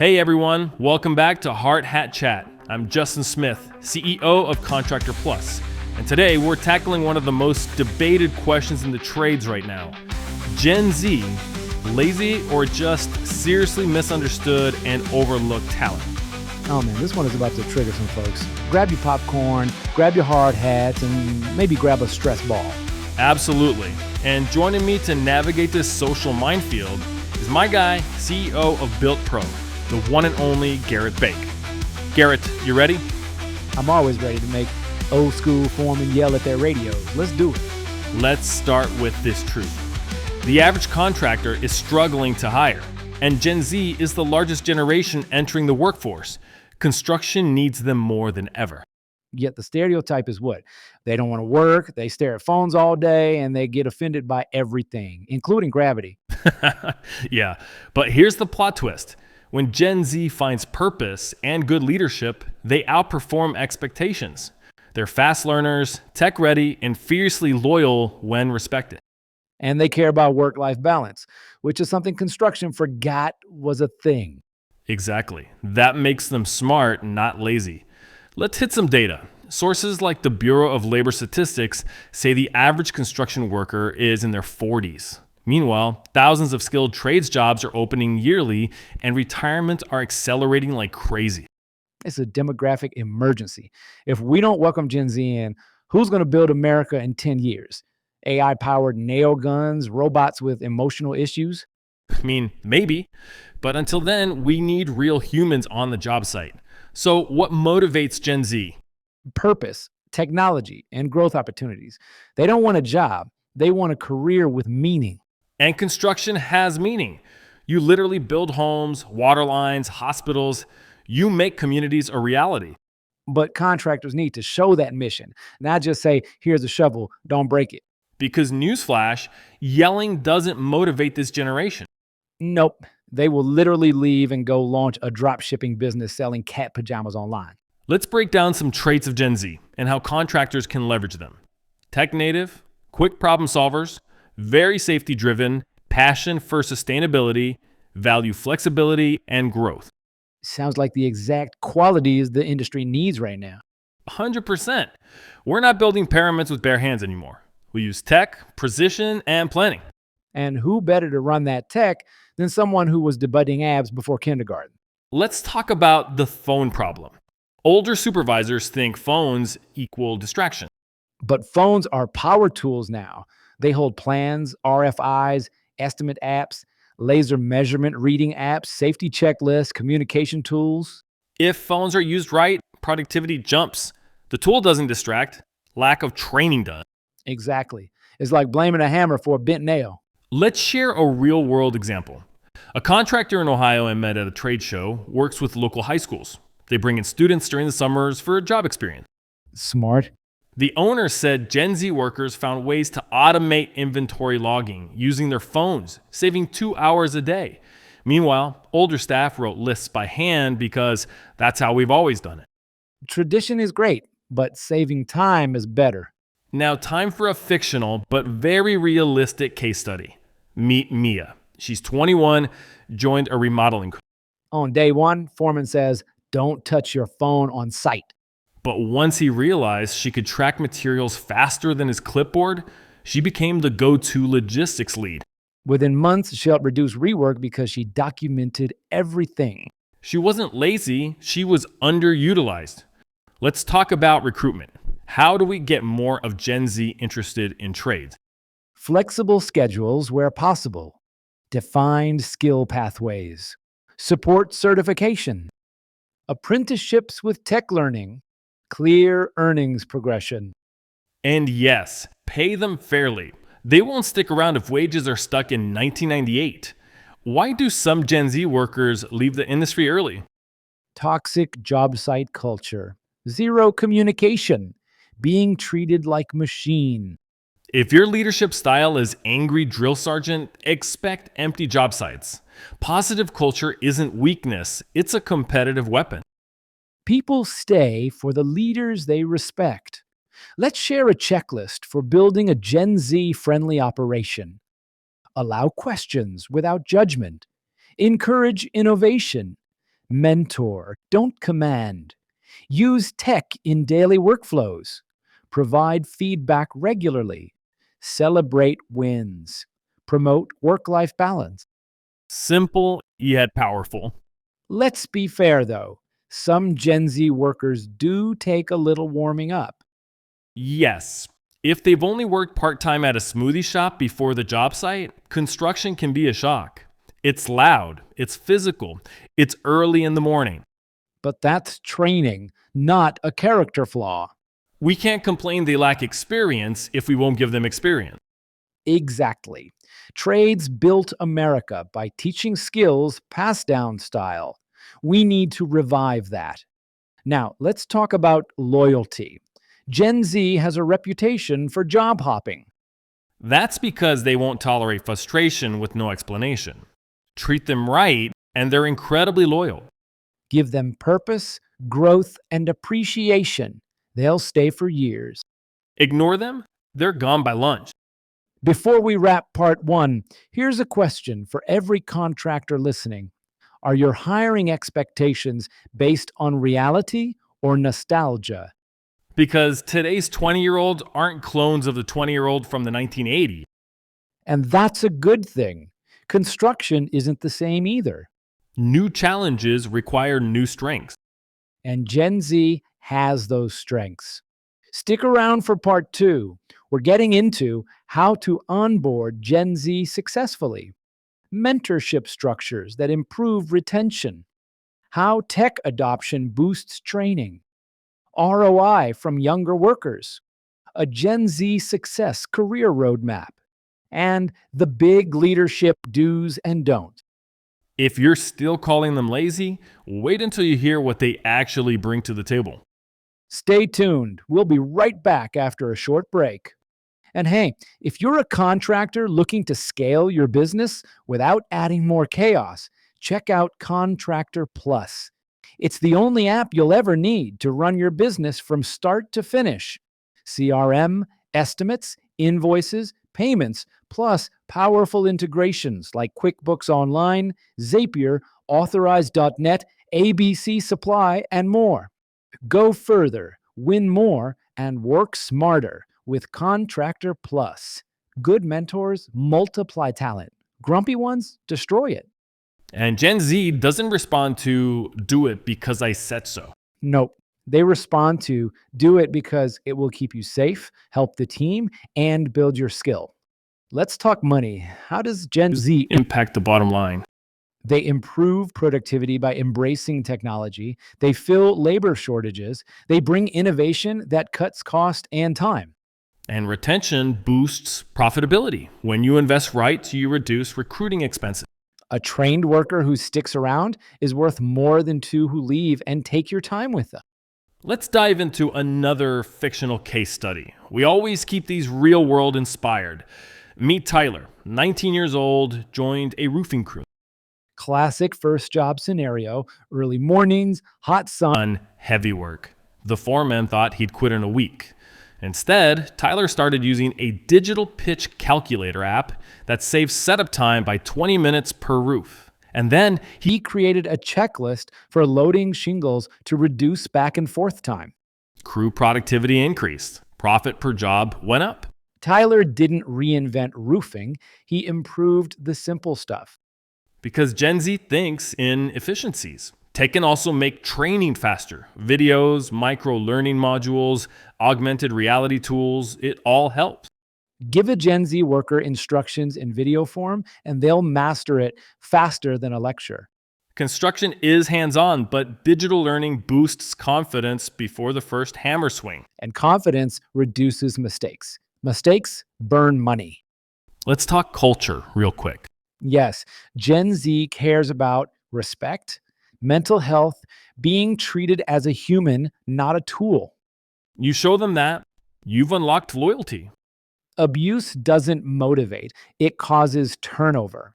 Hey everyone, welcome back to Hard Hat Chat. I'm Justin Smith, CEO of Contractor Plus, and today we're tackling one of the most debated questions in the trades right now. Gen Z, lazy or just seriously misunderstood and overlooked talent? Oh man, this one is about to trigger some folks. Grab your popcorn, grab your hard hats, and maybe grab a stress ball. Absolutely. And joining me to navigate this social minefield is my guy, CEO of Built Pro, the one and only Gerritt Bake. Gerritt, you ready? I'm always ready to make old school foremen yell at their radios. Let's do it. Let's start with this truth. The average contractor is struggling to hire, and Gen Z is the largest generation entering the workforce. Construction needs them more than ever. Yet the stereotype is what? They don't want to work, they stare at phones all day, and they get offended by everything, including gravity. Yeah, but here's the plot twist. When Gen Z finds purpose and good leadership, they outperform expectations. They're fast learners, tech-ready, and fiercely loyal when respected. And they care about work-life balance, which is something construction forgot was a thing. Exactly. That makes them smart, not lazy. Let's hit some data. Sources like the Bureau of Labor Statistics say the average construction worker is in their 40s. Meanwhile, thousands of skilled trades jobs are opening yearly, and retirements are accelerating like crazy. It's a demographic emergency. If we don't welcome Gen Z in, who's going to build America in 10 years? AI-powered nail guns, robots with emotional issues? I mean, maybe, but until then, we need real humans on the job site. So what motivates Gen Z? Purpose, technology, and growth opportunities. They don't want a job. They want a career with meaning. And construction has meaning. You literally build homes, water lines, hospitals. You make communities a reality. But contractors need to show that mission, not just say, here's a shovel, don't break it. Because newsflash, yelling doesn't motivate this generation. Nope. They will literally leave and go launch a drop shipping business selling cat pajamas online. Let's break down some traits of Gen Z and how contractors can leverage them. Tech native, quick problem solvers, very safety driven, passion for sustainability, value flexibility and growth. Sounds like the exact qualities the industry needs right now. 100%. We're not building pyramids with bare hands anymore. We use tech, precision, and planning. And who better to run that tech than someone who was debuting abs before kindergarten? Let's talk about the phone problem. Older supervisors think phones equal distraction. But phones are power tools now. They hold plans, RFIs, estimate apps, laser measurement reading apps, safety checklists, communication tools. If phones are used right, productivity jumps. The tool doesn't distract. Lack of training does. Exactly. It's like blaming a hammer for a bent nail. Let's share a real-world example. A contractor in Ohio I met at a trade show works with local high schools. They bring in students during the summers for a job experience. Smart. The owner said Gen Z workers found ways to automate inventory logging using their phones, saving 2 hours a day. Meanwhile, older staff wrote lists by hand because that's how we've always done it. Tradition is great, but saving time is better. Now, time for a fictional but very realistic case study. Meet Mia. She's 21, joined a remodeling crew. On day one, foreman says, don't touch your phone on site. But once he realized she could track materials faster than his clipboard, she became the go-to logistics lead. Within months, she helped reduce rework because she documented everything. She wasn't lazy, she was underutilized. Let's talk about recruitment. How do we get more of Gen Z interested in trades? Flexible schedules where possible. Defined skill pathways. Support certification. Apprenticeships with tech learning. Clear earnings progression. And yes, pay them fairly. They won't stick around if wages are stuck in 1998. Why do some Gen Z workers leave the industry early? Toxic job site culture. Zero communication. Being treated like machine. If your leadership style is angry drill sergeant, expect empty job sites. Positive culture isn't weakness, it's a competitive weapon. People stay for the leaders they respect. Let's share a checklist for building a Gen Z-friendly operation. Allow questions without judgment. Encourage innovation. Mentor, don't command. Use tech in daily workflows. Provide feedback regularly. Celebrate wins. Promote work life balance. Simple yet powerful. Let's be fair though. Some Gen Z workers do take a little warming up. Yes. If they've only worked part-time at a smoothie shop before the job site, construction can be a shock. It's loud, it's physical, it's early in the morning. But that's training, not a character flaw. We can't complain they lack experience if we won't give them experience. Exactly. Trades built America by teaching skills passed down style. We need to revive that. Now, let's talk about loyalty. Gen Z has a reputation for job hopping. That's because they won't tolerate frustration with no explanation. Treat them right, and they're incredibly loyal. Give them purpose, growth, and appreciation. They'll stay for years. Ignore them, they're gone by lunch. Before we wrap part one, here's a question for every contractor listening. Are your hiring expectations based on reality or nostalgia? Because today's 20-year-olds aren't clones of the 20-year-old from the 1980s. And that's a good thing. Construction isn't the same either. New challenges require new strengths. And Gen Z has those strengths. Stick around for part two. We're getting into how to onboard Gen Z successfully, mentorship structures that improve retention, how tech adoption boosts training, ROI from younger workers, a Gen Z success career roadmap, and the big leadership do's and don'ts. If you're still calling them lazy, wait until you hear what they actually bring to the table. Stay tuned. We'll be right back after a short break. And hey, if you're a contractor looking to scale your business without adding more chaos, check out Contractor Plus. It's the only app you'll ever need to run your business from start to finish. CRM, estimates, invoices, payments, plus powerful integrations like QuickBooks Online, Zapier, Authorize.net, ABC Supply, and more. Go further, win more, and work smarter with Contractor Plus. Good mentors multiply talent. Grumpy ones destroy it. And Gen Z doesn't respond to do it because I said so. Nope. They respond to do it because it will keep you safe, help the team, and build your skill. Let's talk money. How does Gen Z Impact the bottom line. They improve productivity by embracing technology. They fill labor shortages. They bring innovation that cuts cost and time. And retention boosts profitability. When you invest right, you reduce recruiting expenses. A trained worker who sticks around is worth more than two who leave and take your time with them. Let's dive into another fictional case study. We always keep these real world inspired. Meet Tyler, 19 years old, joined a roofing crew. Classic first job scenario, early mornings, hot sun. Heavy work. The foreman thought he'd quit in a week. Instead, Tyler started using a digital pitch calculator app that saves setup time by 20 minutes per roof. And then He created a checklist for loading shingles to reduce back and forth time. crew productivity increased. Profit per job went up. Tyler didn't reinvent roofing, he improved the simple stuff. Because Gen Z thinks in efficiencies. Tech can also make training faster. Videos, micro learning modules, augmented reality tools, it all helps. Give a Gen Z worker instructions in video form, and they'll master it faster than a lecture. Construction is hands-on, but digital learning boosts confidence before the first hammer swing. And confidence reduces mistakes. Mistakes burn money. Let's talk culture real quick. Yes, Gen Z cares about respect, mental health, being treated as a human, not a tool. You show them that, you've unlocked loyalty. Abuse doesn't motivate, it causes turnover.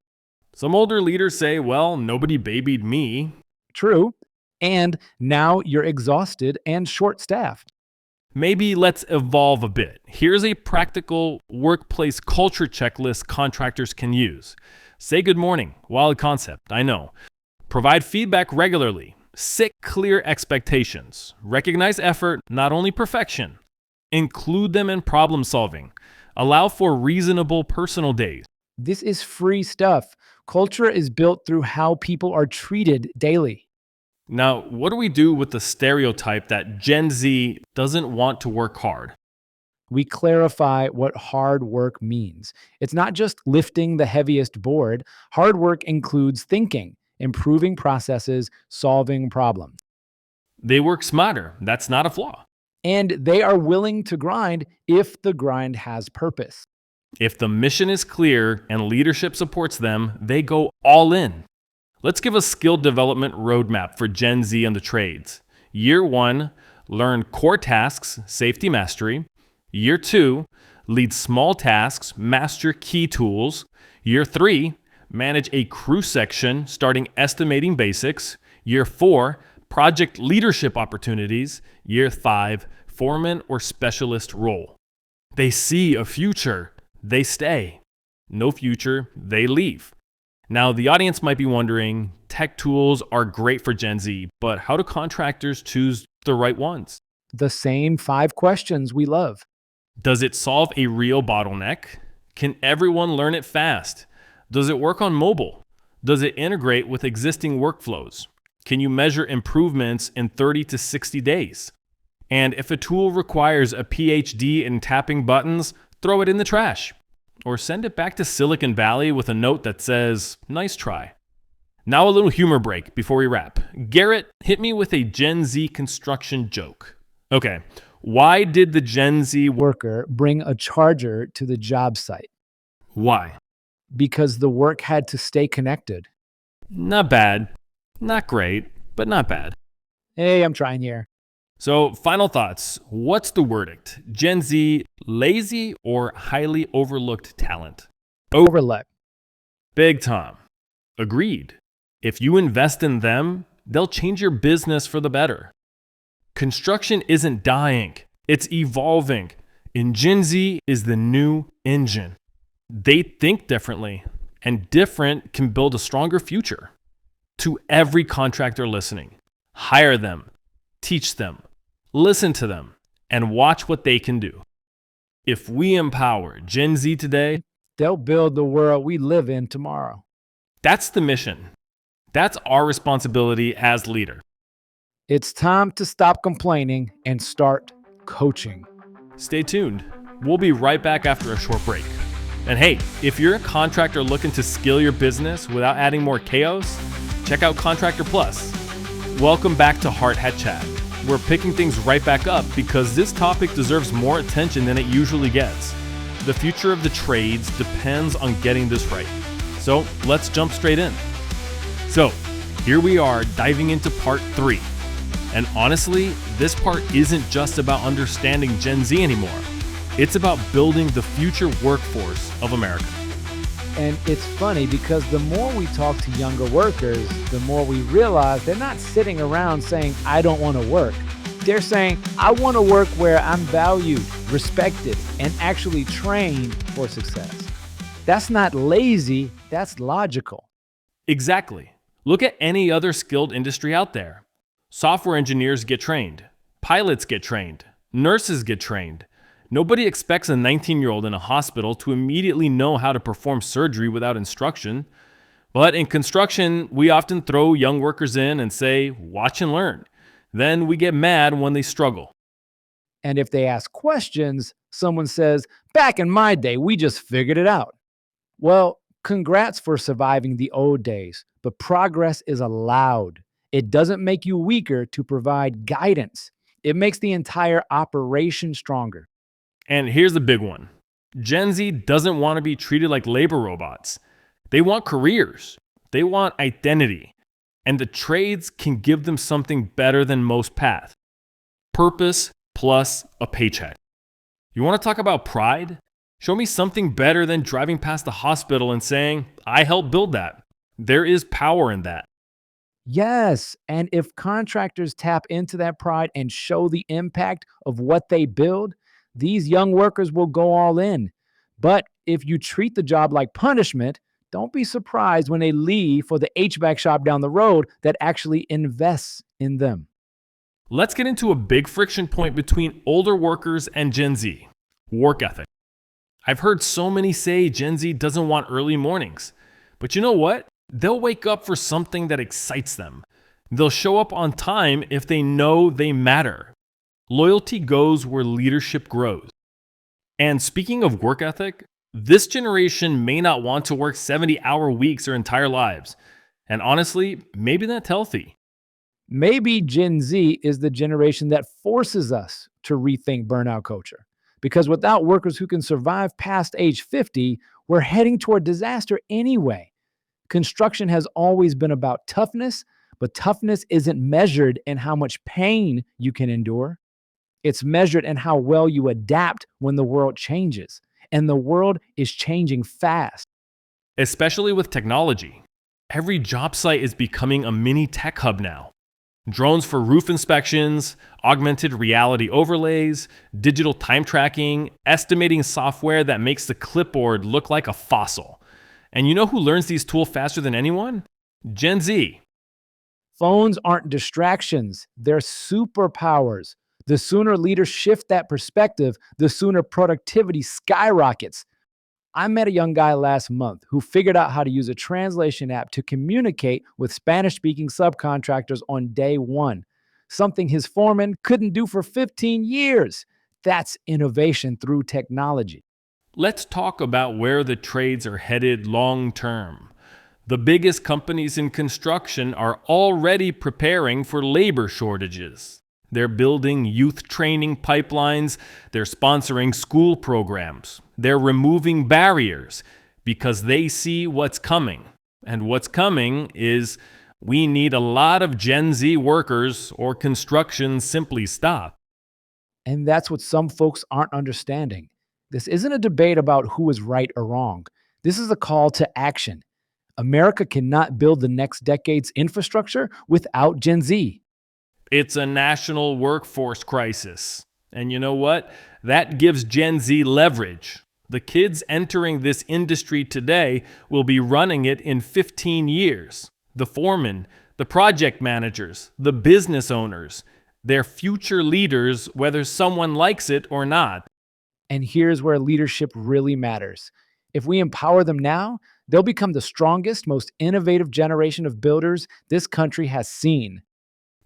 Some older leaders say, well, nobody babied me. True. And now you're exhausted and short-staffed. Maybe let's evolve a bit. Here's a practical workplace culture checklist contractors can use. Say good morning. Wild concept, I know. Provide feedback regularly. Set clear expectations. Recognize effort, not only perfection. Include them in problem solving. Allow for reasonable personal days. This is free stuff. Culture is built through how people are treated daily. Now, what do we do with the stereotype that Gen Z doesn't want to work hard? We clarify what hard work means. It's not just lifting the heaviest board. Hard work includes thinking, improving processes, solving problems. They work smarter. That's not a flaw. And they are willing to grind if the grind has purpose. If the mission is clear and leadership supports them, they go all in. Let's give a skill development roadmap for Gen Z and the trades. Year 1, learn core tasks, safety mastery. Year 2, lead small tasks, master key tools. Year 3, manage a crew section, starting estimating basics. Year 4, project leadership opportunities. Year 5, foreman or specialist role. They see a future, they stay. No future, they leave. Now, the audience might be wondering, tech tools are great for Gen Z, but how do contractors choose the right ones? The same 5 questions we love. Does it solve a real bottleneck? Can everyone learn it fast? Does it work on mobile? Does it integrate with existing workflows? Can you measure improvements in 30 to 60 days? And if a tool requires a PhD in tapping buttons, throw it in the trash. Or send it back to Silicon Valley with a note that says, "Nice try." Now a little humor break before we wrap. Gerritt, hit me with a Gen Z construction joke. Okay, why did the Gen Z Worker bring a charger to the job site Why? because the work had to stay connected. Not bad. Not great, but not bad. Hey, I'm trying here. So, final thoughts. What's the verdict? Gen Z, lazy or highly overlooked talent? Overlap. Big Tom. Agreed. If you invest in them, they'll change your business for the better. Construction isn't dying, it's evolving. And Gen Z is the new engine. They think differently, and different can build a stronger future. To every contractor listening, hire them, teach them, listen to them, and watch what they can do. If we empower Gen Z today, They'll build the world we live in tomorrow. that's the mission. That's our responsibility as leader. It's time to stop complaining and start coaching. Stay tuned. We'll be right back after a short break. And hey, if you're a contractor looking to scale your business without adding more chaos, check out Contractor Plus. Welcome back to Hard Hat Chat. We're picking things right back up because this topic deserves more attention than it usually gets. The future of the trades depends on getting this right. So let's jump straight in. So here we are diving into part 3. And honestly, this part isn't just about understanding Gen Z anymore. It's about building the future workforce of America. And it's funny because the more we talk to younger workers, the more we realize they're not sitting around saying, "I don't want to work." They're saying, "I want to work where I'm valued, respected, and actually trained for success." That's not lazy, that's logical. Exactly. Look at any other skilled industry out there. Software engineers get trained. Pilots get trained. Nurses get trained. Nobody expects a 19-year-old in a hospital to immediately know how to perform surgery without instruction. But in construction, we often throw young workers in and say, "Watch and learn." Then we get mad when they struggle. And if they ask questions, someone says, "Back in my day, we just figured it out." Well, congrats for surviving the old days, but progress is allowed. It doesn't make you weaker to provide guidance. It makes the entire operation stronger. And here's the big one. Gen Z doesn't want to be treated like labor robots. They want careers. They want identity. And the trades can give them something better than most paths. Purpose plus a paycheck. You want to talk about pride? Show me something better than driving past the hospital and saying, "I helped build that." There is power in that. Yes, and if contractors tap into that pride and show the impact of what they build, these young workers will go all in. But if you treat the job like punishment, don't be surprised when they leave for the HVAC shop down the road that actually invests in them. Let's get into a big friction point between older workers and Gen Z: work ethic. I've heard so many say Gen Z doesn't want early mornings. But you know what? They'll wake up for something that excites them. They'll show up on time if they know they matter. Loyalty goes where leadership grows. And speaking of work ethic, this generation may not want to work 70-hour weeks their entire lives. And honestly, maybe that's healthy. Maybe Gen Z is the generation that forces us to rethink burnout culture. Because without workers who can survive past age 50, we're heading toward disaster anyway. Construction has always been about toughness, but toughness isn't measured in how much pain you can endure. It's measured in how well you adapt when the world changes. And the world is changing fast. Especially with technology. Every job site is becoming a mini tech hub now. Drones for roof inspections, augmented reality overlays, digital time tracking, estimating software that makes the clipboard look like a fossil. And you know who learns these tools faster than anyone? Gen Z. Phones aren't distractions, they're superpowers. The sooner leaders shift that perspective, the sooner productivity skyrockets. I met a young guy last month who figured out how to use a translation app to communicate with Spanish-speaking subcontractors on day one, something his foreman couldn't do for 15 years. That's innovation through technology. Let's talk about where the trades are headed long term. The biggest companies in construction are already preparing for labor shortages. They're building youth training pipelines. They're sponsoring school programs. They're removing barriers because they see what's coming. And what's coming is we need a lot of Gen Z workers or construction simply stops. And that's what some folks aren't understanding. This isn't a debate about who is right or wrong. This is a call to action. America cannot build the next decade's infrastructure without Gen Z. It's a national workforce crisis. And you know what? That gives Gen Z leverage. The kids entering this industry today will be running it in 15 years. The foremen, the project managers, the business owners, they're future leaders whether someone likes it or not. And here's where leadership really matters. If we empower them now, they'll become the strongest, most innovative generation of builders this country has seen.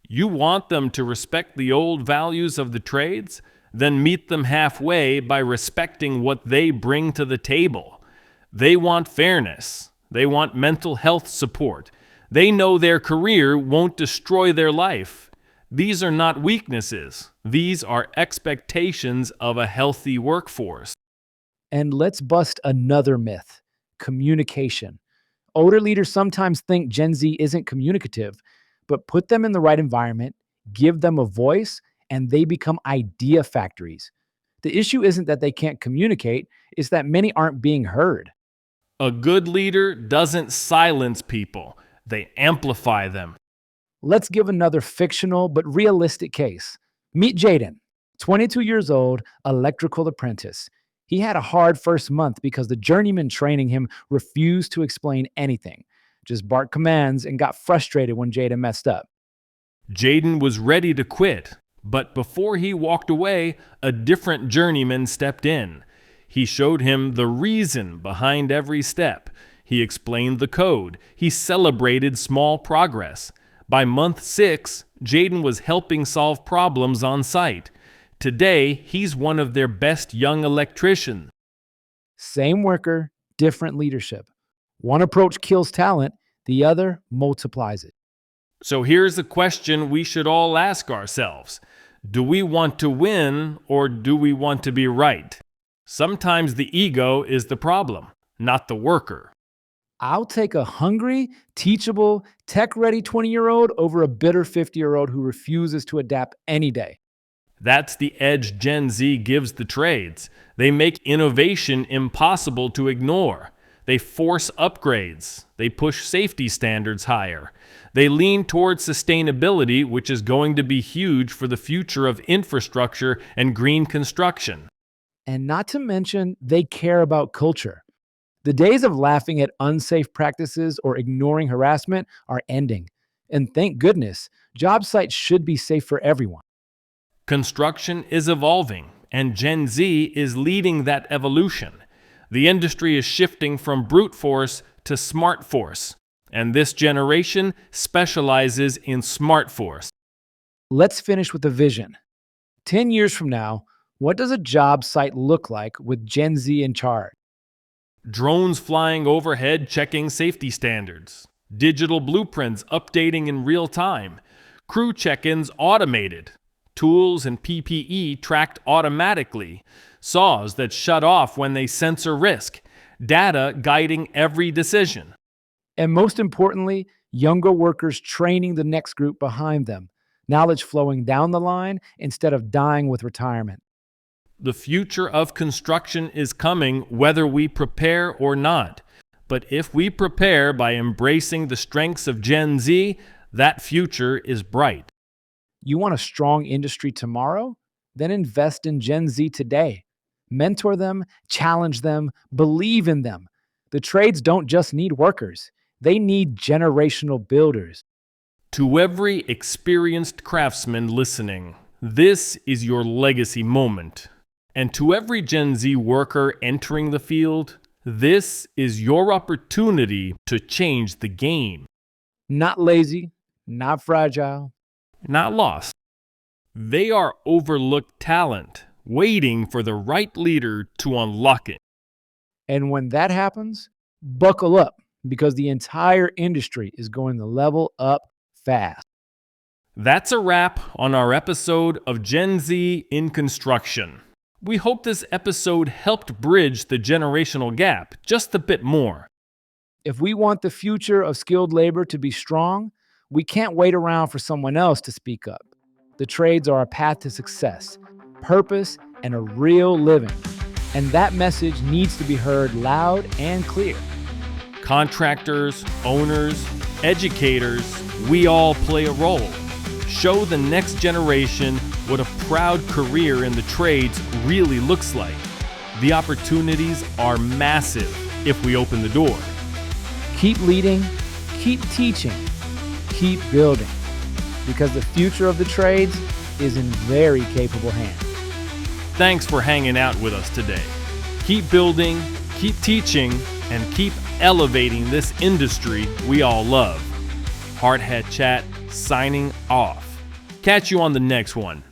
You want them to respect the old values of the trades? Then meet them halfway by respecting what they bring to the table. They want fairness. They want mental health support. They know their career won't destroy their life. These are not weaknesses. These are expectations of a healthy workforce. And let's bust another myth: communication. Older leaders sometimes think Gen Z isn't communicative, but put them in the right environment, give them a voice, and they become idea factories. The issue isn't that they can't communicate, it's that many aren't being heard. A good leader doesn't silence people. They amplify them. Let's give another fictional but realistic case. Meet Jaden, 22 years old, electrical apprentice. He had a hard first month because the journeyman training him refused to explain anything, just barked commands and got frustrated when Jaden messed up. Jaden was ready to quit, but before he walked away, a different journeyman stepped in. He showed him the reason behind every step. He explained the code. He celebrated small progress. By month 6, Jaden was helping solve problems on site. Today, he's one of their best young electricians. Same worker, different leadership. One approach kills talent, the other multiplies it. So here's the question we should all ask ourselves. Do we want to win or do we want to be right? Sometimes the ego is the problem, not the worker. I'll take a hungry, teachable, tech-ready 20-year-old over a bitter 50-year-old who refuses to adapt any day. That's the edge Gen Z gives the trades. They make innovation impossible to ignore. They force upgrades. They push safety standards higher. They lean towards sustainability, which is going to be huge for the future of infrastructure and green construction. And not to mention, they care about culture. The days of laughing at unsafe practices or ignoring harassment are ending. And thank goodness, job sites should be safe for everyone. Construction is evolving, and Gen Z is leading that evolution. The industry is shifting from brute force to smart force, and this generation specializes in smart force. Let's finish with a vision. 10 years from now, what does a job site look like with Gen Z in charge? Drones flying overhead checking safety standards. Digital blueprints updating in real time. Crew check-ins automated. Tools and PPE tracked automatically. Saws that shut off when they sense a risk. Data guiding every decision. And most importantly, younger workers training the next group behind them. Knowledge flowing down the line instead of dying with retirement. The future of construction is coming whether we prepare or not. But if we prepare by embracing the strengths of Gen Z, that future is bright. You want a strong industry tomorrow? Then invest in Gen Z today. Mentor them, challenge them, believe in them. The trades don't just need workers, they need generational builders. To every experienced craftsman listening, this is your legacy moment. And to every Gen Z worker entering the field, this is your opportunity to change the game. Not lazy, not fragile. Not lost. They are overlooked talent, waiting for the right leader to unlock it. And when that happens, buckle up because the entire industry is going to level up fast. That's a wrap on our episode of Gen Z in Construction. We hope this episode helped bridge the generational gap just a bit more. If we want the future of skilled labor to be strong, we can't wait around for someone else to speak up. The trades are a path to success, purpose, and a real living. And that message needs to be heard loud and clear. Contractors, owners, educators, we all play a role. Show the next generation what a proud career in the trades really looks like. The opportunities are massive if we open the door. Keep leading, keep teaching, keep building, because the future of the trades is in very capable hands. Thanks for hanging out with us today. Keep building, keep teaching, and keep elevating this industry we all love. Hard Hat Chat signing off. Catch you on the next one.